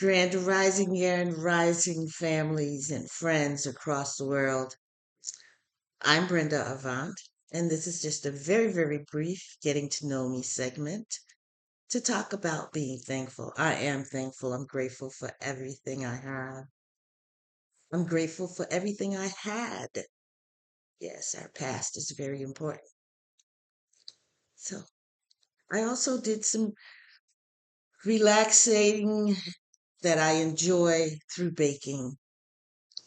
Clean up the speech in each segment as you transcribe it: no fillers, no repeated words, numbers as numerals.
Grand Rising and Rising families and friends across the world. I'm Brenda Avant, and this is just a very, very brief getting to know me segment to talk about being thankful. I am thankful. I'm grateful for everything I have. I'm grateful for everything I had. Yes, our past is very important. So I also did some relaxing that I enjoy through baking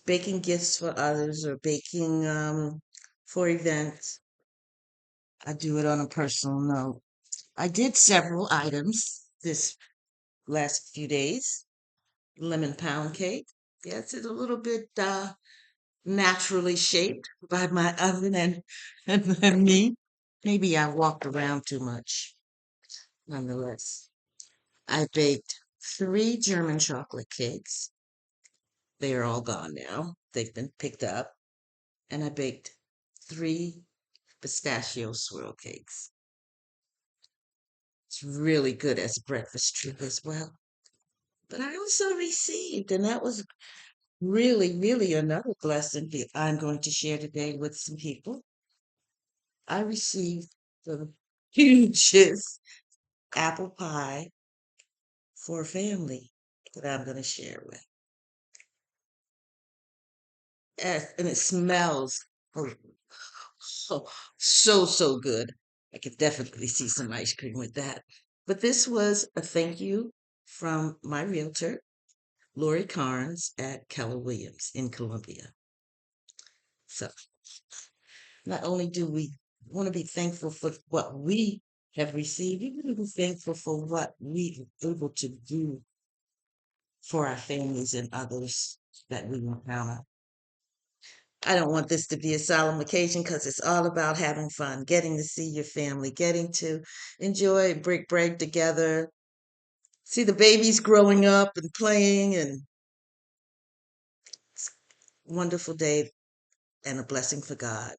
gifts for others or baking for events. I do it on a personal note. I did several items this last few days. Lemon pound cake. Yes, it's a little bit naturally shaped by my oven and me. Maybe I walked around too much. Nonetheless, I baked 3 German chocolate cakes. They are all gone now. They've been picked up. And I baked 3 pistachio swirl cakes. It's really good as a breakfast treat as well. But I also received, and that was really, really another blessing that I'm going to share today with some people. I received the hugest apple pie for a family that I'm going to share with. Yes, and it smells oh, so good. I could definitely see some ice cream with that. But this was a thank you from my realtor, Lori Carnes at Keller Williams in Columbia. So not only do we want to be thankful for what we have received, we want to be thankful for what we are able to do for our families and others that we encounter. I don't want this to be a solemn occasion because it's all about having fun, getting to see your family, getting to enjoy break break together, see the babies growing up and playing, and it's a wonderful day and a blessing for God.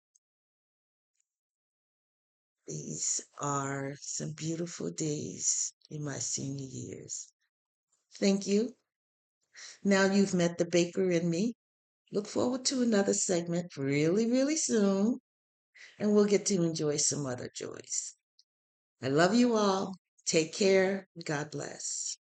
These are some beautiful days in my senior years. Thank you. Now you've met the baker in me. Look forward to another segment really, really soon, and we'll get to enjoy some other joys. I love you all. Take care. God bless.